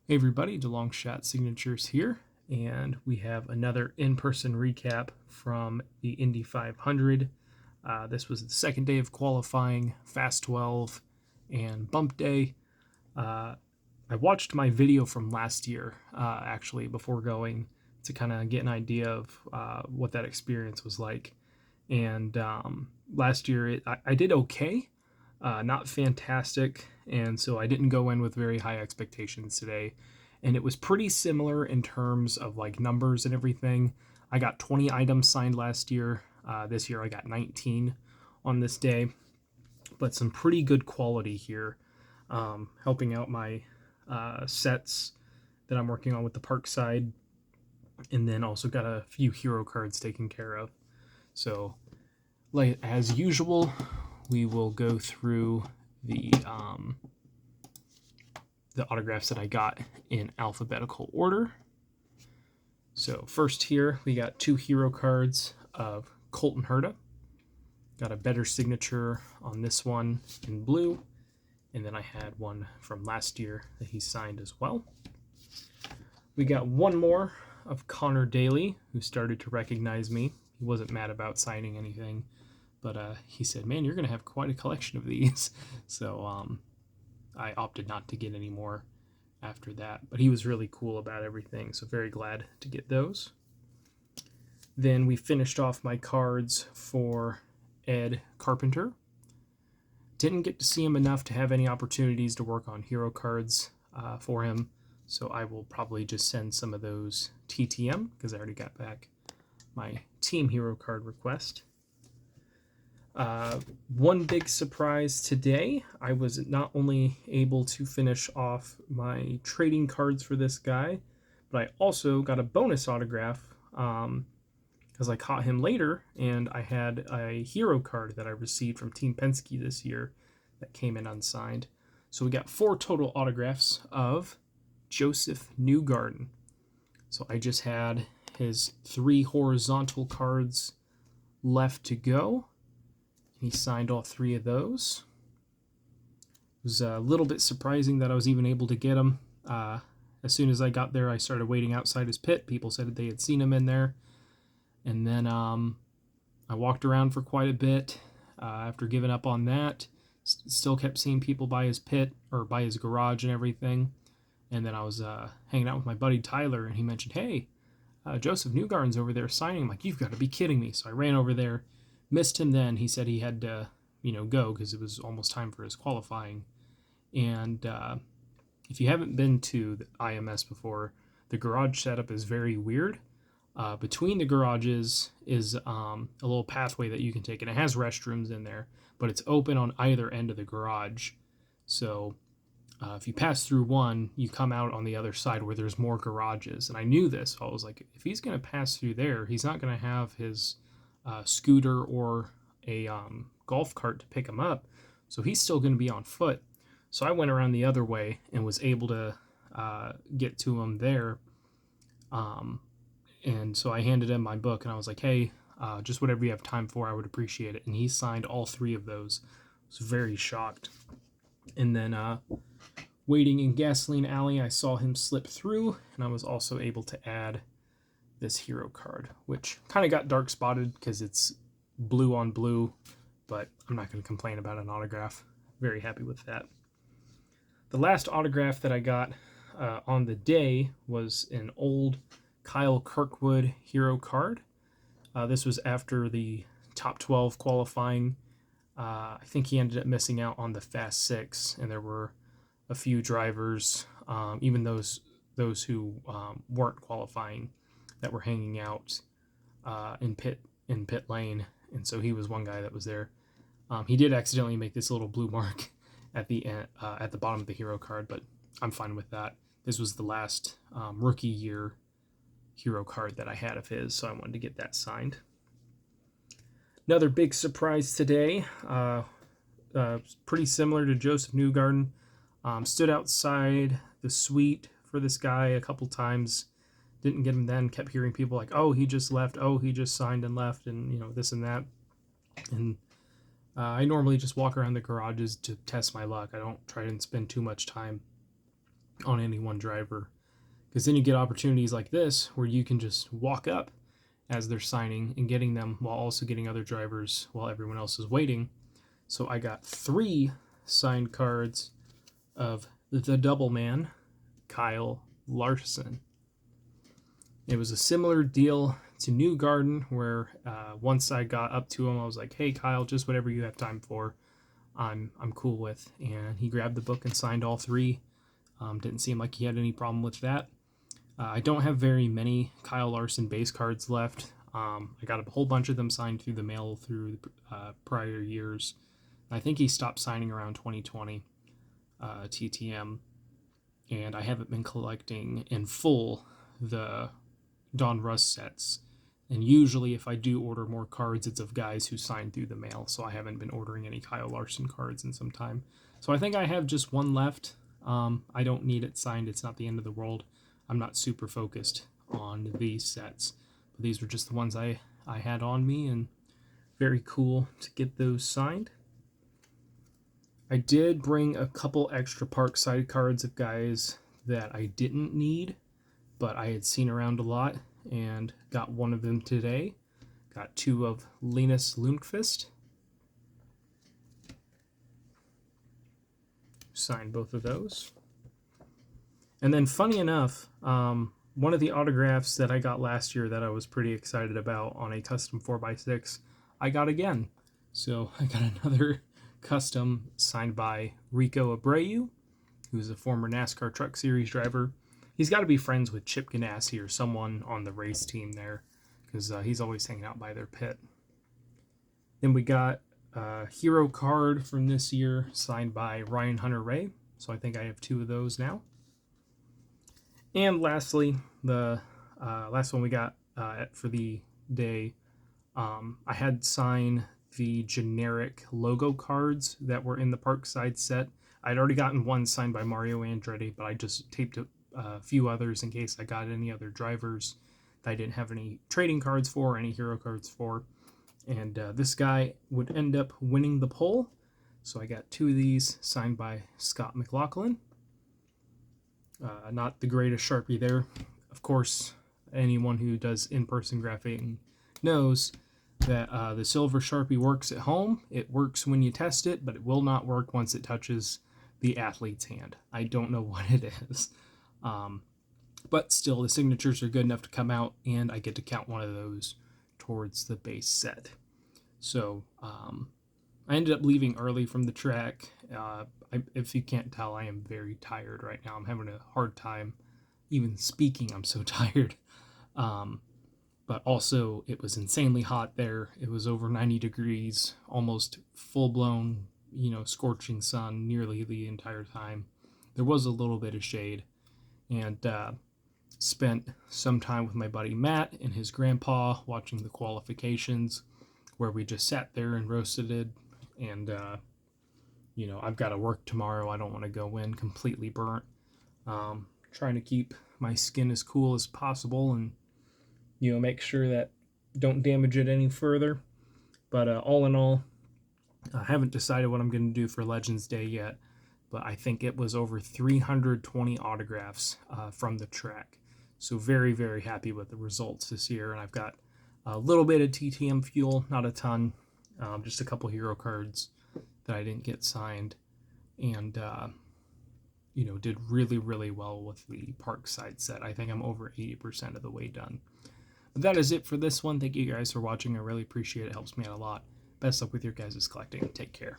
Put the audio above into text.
Hey everybody, DeLong Shot Signatures here, and we have another in-person recap from the Indy 500. This was the second day of qualifying, Fast 12, and Bump Day. I watched my video from last year, actually, before going to kind of get an idea of what that experience was like. And last year, I did okay, not fantastic, and so I didn't go in with very high expectations today. And it was pretty similar in terms of like numbers and everything. I got 20 items signed last year. This year I got 19 on this day, but some pretty good quality here, helping out my sets that I'm working on with the park side, and then also got a few hero cards taken care of. So, like as usual, we will go through the autographs that I got in alphabetical order. So first here, we got 2 hero cards of Colton Herta. Got a better signature on this one in blue. And then I had one from last year that he signed as well. We got one more of Connor Daly, who started to recognize me. He wasn't mad about signing anything, but he said, man, you're going to have quite a collection of these. So I opted not to get any more after that, but he was really cool about everything, so very glad to get those. Then we finished off my cards for Ed Carpenter. Didn't get to see him enough to have any opportunities to work on hero cards for him, so I will probably just send some of those TTM because I already got back my team hero card request. One big surprise today, I was not only able to finish off my trading cards for this guy, but I also got a bonus autograph because I caught him later, and I had a hero card that I received from Team Penske this year that came in unsigned. So we got 4 total autographs of Joseph Newgarden. So I just had his 3 horizontal cards left to go. He signed all 3 of those. It was a little bit surprising that I was even able to get him. As soon as I got there, I started waiting outside his pit. People said that they had seen him in there. And then I walked around for quite a bit. After giving up on that, still kept seeing people by his pit or by his garage and everything. And then I was hanging out with my buddy Tyler, and he mentioned, hey, Joseph Newgarden's over there signing. I'm like, you've got to be kidding me. So I ran over there. Missed him then. He said he had to, go because it was almost time for his qualifying. And if you haven't been to the IMS before, the garage setup is very weird. Between the garages is a little pathway that you can take, and it has restrooms in there, but it's open on either end of the garage. So if you pass through one, you come out on the other side where there's more garages. And I knew this. So I was like, if he's going to pass through there, he's not going to have his scooter or a golf cart to pick him up, so he's still going to be on foot. So I went around the other way and was able to get to him there, and so I handed him my book and I was like, hey, just whatever you have time for, I would appreciate it. And he signed all 3 of those. I was very shocked. And then waiting in Gasoline Alley, I saw him slip through, and I was also able to add this hero card, which kind of got dark spotted because it's blue on blue, but I'm not going to complain about an autograph. Very happy with that. The last autograph that I got on the day was an old Kyle Kirkwood hero card. This was after the top 12 qualifying. I think he ended up missing out on the Fast 6, and there were a few drivers, even those who weren't qualifying, that were hanging out in pit lane, and so he was one guy that was there. He did accidentally make this little blue mark at the bottom of the hero card, but I'm fine with that. This was the last rookie year hero card that I had of his, so I wanted to get that signed. Another big surprise today, pretty similar to Joseph Newgarden. Stood outside the suite for this guy a couple times. Didn't get him then, kept hearing people like, oh, he just left, oh, he just signed and left, and this and that. And I normally just walk around the garages to test my luck. I don't try and spend too much time on any one driver, because then you get opportunities like this where you can just walk up as they're signing and getting them while also getting other drivers while everyone else is waiting. So I got 3 signed cards of the double man, Kyle Larson. It was a similar deal to New Garden, where once I got up to him, I was like, "Hey, Kyle, just whatever you have time for, I'm cool with." And he grabbed the book and signed all 3. Didn't seem like he had any problem with that. I don't have very many Kyle Larson base cards left. I got a whole bunch of them signed through the mail through prior years. I think he stopped signing around 2020 TTM, and I haven't been collecting in full the Don Russ sets. And usually if I do order more cards, it's of guys who signed through the mail, so I haven't been ordering any Kyle Larson cards in some time. So I think I have just 1 left. I don't need it signed. It's not the end of the world. I'm not super focused on these sets. But these were just the ones I had on me, and very cool to get those signed. I did bring a couple extra Parkside cards of guys that I didn't need, but I had seen around a lot, and got one of them today. Got 2 of Linus Lundqvist. Signed both of those. And then, funny enough, one of the autographs that I got last year that I was pretty excited about on a custom 4x6, I got again. So I got another custom signed by Rico Abreu, who's a former NASCAR Truck Series driver. He's got to be friends with Chip Ganassi or someone on the race team there, because he's always hanging out by their pit. Then we got a hero card from this year signed by Ryan Hunter-Reay. So I think I have 2 of those now. And lastly, the last one we got for the day, I had signed the generic logo cards that were in the Parkside set. I'd already gotten one signed by Mario Andretti, but I just taped a few others in case I got any other drivers that I didn't have any trading cards for or any hero cards for. And this guy would end up winning the poll. So I got 2 of these signed by Scott McLaughlin. Not the greatest Sharpie there. Of course, anyone who does in-person graphing knows that the silver Sharpie works at home. It works when you test it, but it will not work once it touches the athlete's hand. I don't know what it is. But still, the signatures are good enough to come out, and I get to count one of those towards the base set. So I ended up leaving early from the track. If you can't tell, I am very tired right now. I'm having a hard time even speaking. I'm so tired. But also, it was insanely hot there. It was over 90 degrees, almost full-blown, scorching sun nearly the entire time. There was a little bit of shade, and spent some time with my buddy Matt and his grandpa watching the qualifications, where we just sat there and roasted it. And I've got to work tomorrow. I don't want to go in completely burnt. Trying to keep my skin as cool as possible, and make sure that don't damage it any further. But all in all, I haven't decided what I'm going to do for Legends Day yet, but I think it was over 320 autographs from the track. So very, very happy with the results this year. And I've got a little bit of TTM fuel, not a ton, just a couple hero cards that I didn't get signed, and did really, really well with the Parkside set. I think I'm over 80% of the way done. But that is it for this one. Thank you guys for watching. I really appreciate it. It helps me out a lot. Best luck with your guys' collecting. Take care.